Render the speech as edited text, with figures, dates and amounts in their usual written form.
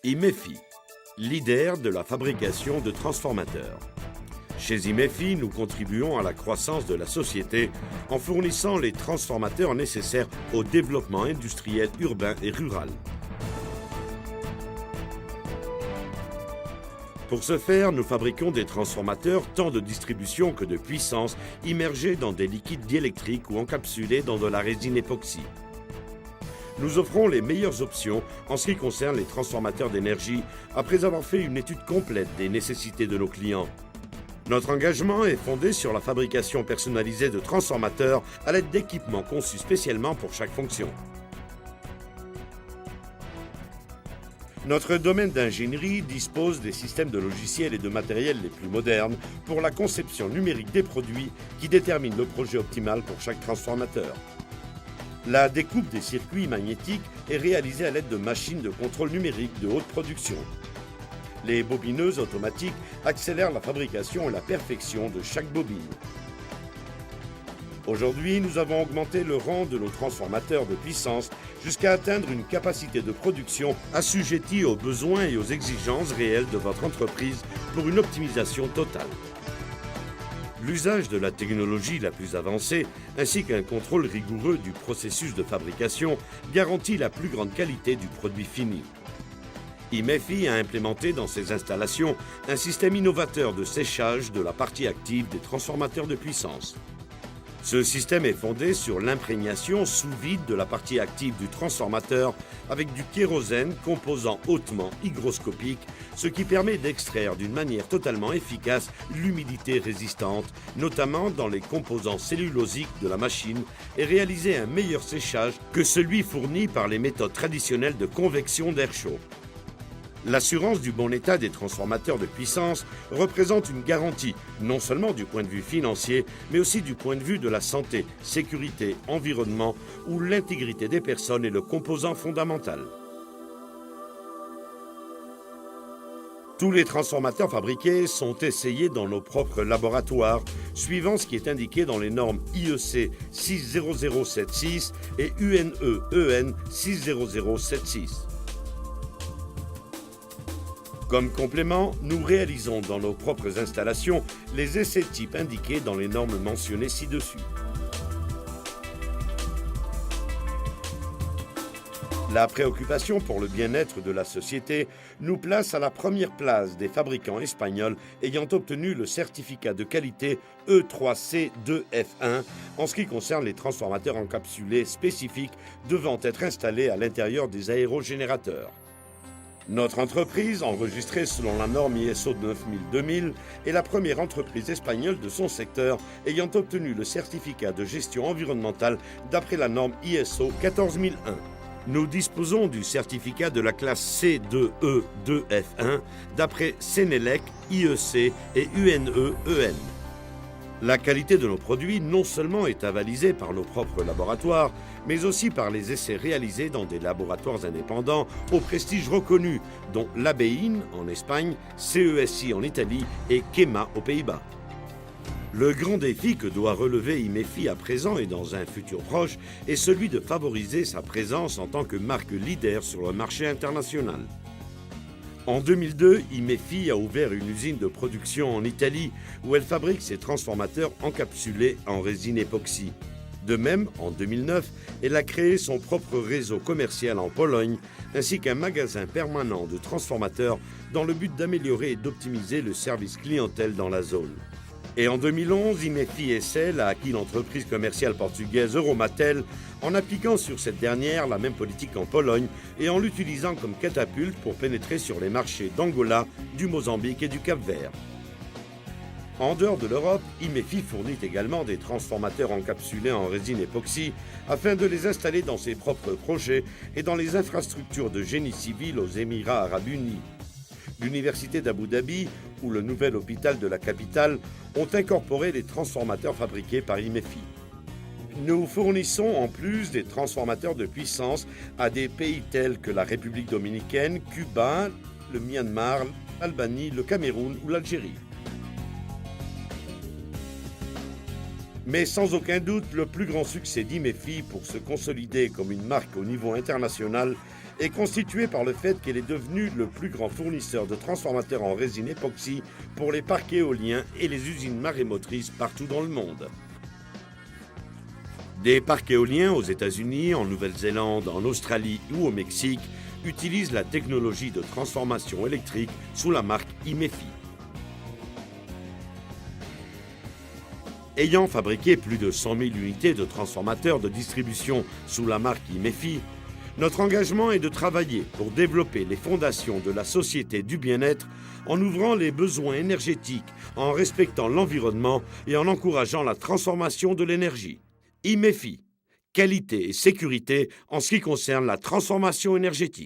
Imefi, leader de la fabrication de transformateurs. Chez Imefi, nous contribuons à la croissance de la société en fournissant les transformateurs nécessaires au développement industriel urbain et rural. Pour ce faire, nous fabriquons des transformateurs tant de distribution que de puissance immergés dans des liquides diélectriques ou encapsulés dans de la résine époxy. Nous offrons les meilleures options en ce qui concerne les transformateurs d'énergie après avoir fait une étude complète des nécessités de nos clients. Notre engagement est fondé sur la fabrication personnalisée de transformateurs à l'aide d'équipements conçus spécialement pour chaque fonction. Notre domaine d'ingénierie dispose des systèmes de logiciels et de matériel les plus modernes pour la conception numérique des produits qui déterminent le projet optimal pour chaque transformateur. La découpe des circuits magnétiques est réalisée à l'aide de machines de contrôle numérique de haute production. Les bobineuses automatiques accélèrent la fabrication et la perfection de chaque bobine. Aujourd'hui, nous avons augmenté le rang de nos transformateurs de puissance jusqu'à atteindre une capacité de production assujettie aux besoins et aux exigences réelles de votre entreprise pour une optimisation totale. L'usage de la technologie la plus avancée ainsi qu'un contrôle rigoureux du processus de fabrication garantit la plus grande qualité du produit fini. Imefi a implémenté dans ses installations un système innovateur de séchage de la partie active des transformateurs de puissance. Ce système est fondé sur l'imprégnation sous vide de la partie active du transformateur avec du kérosène, composant hautement hygroscopique, ce qui permet d'extraire d'une manière totalement efficace l'humidité résistante, notamment dans les composants cellulosiques de la machine, et réaliser un meilleur séchage que celui fourni par les méthodes traditionnelles de convection d'air chaud. L'assurance du bon état des transformateurs de puissance représente une garantie, non seulement du point de vue financier, mais aussi du point de vue de la santé, sécurité, environnement, où l'intégrité des personnes est le composant fondamental. Tous les transformateurs fabriqués sont essayés dans nos propres laboratoires, suivant ce qui est indiqué dans les normes IEC 60076 et UNE-EN 60076. Comme complément, nous réalisons dans nos propres installations les essais types indiqués dans les normes mentionnées ci-dessus. La préoccupation pour le bien-être de la société nous place à la première place des fabricants espagnols ayant obtenu le certificat de qualité E3C2F1 en ce qui concerne les transformateurs encapsulés spécifiques devant être installés à l'intérieur des aérogénérateurs. Notre entreprise, enregistrée selon la norme ISO 9000-2000, est la première entreprise espagnole de son secteur ayant obtenu le certificat de gestion environnementale d'après la norme ISO 14001. Nous disposons du certificat de la classe C2E2F1 d'après Sénélec, IEC et UNE-EN. La qualité de nos produits non seulement est avalisée par nos propres laboratoires, mais aussi par les essais réalisés dans des laboratoires indépendants au prestige reconnu, dont l'ABEIN en Espagne, CESI en Italie et KEMA aux Pays-Bas. Le grand défi que doit relever Imefi à présent et dans un futur proche est celui de favoriser sa présence en tant que marque leader sur le marché international. En 2002, Imefi a ouvert une usine de production en Italie où elle fabrique ses transformateurs encapsulés en résine époxy. De même, en 2009, elle a créé son propre réseau commercial en Pologne ainsi qu'un magasin permanent de transformateurs dans le but d'améliorer et d'optimiser le service clientèle dans la zone. Et en 2011, Imefi SL a acquis l'entreprise commerciale portugaise Euromatel en appliquant sur cette dernière la même politique en Pologne et en l'utilisant comme catapulte pour pénétrer sur les marchés d'Angola, du Mozambique et du Cap-Vert. En dehors de l'Europe, Imefi fournit également des transformateurs encapsulés en résine époxy afin de les installer dans ses propres projets et dans les infrastructures de génie civil aux Émirats arabes unis. L'Université d'Abu Dhabi ou le nouvel hôpital de la capitale ont incorporé les transformateurs fabriqués par Imefi. Nous fournissons en plus des transformateurs de puissance à des pays tels que la République dominicaine, Cuba, le Myanmar, l'Albanie, le Cameroun ou l'Algérie. Mais sans aucun doute, le plus grand succès d'Imefi pour se consolider comme une marque au niveau international est constituée par le fait qu'elle est devenue le plus grand fournisseur de transformateurs en résine époxy pour les parcs éoliens et les usines marémotrices partout dans le monde. Des parcs éoliens aux États-Unis, en Nouvelle-Zélande, en Australie ou au Mexique utilisent la technologie de transformation électrique sous la marque Imefi. Ayant fabriqué plus de 100 000 unités de transformateurs de distribution sous la marque Imefi, notre engagement est de travailler pour développer les fondations de la société du bien-être en ouvrant les besoins énergétiques, en respectant l'environnement et en encourageant la transformation de l'énergie. Imefi, qualité et sécurité en ce qui concerne la transformation énergétique.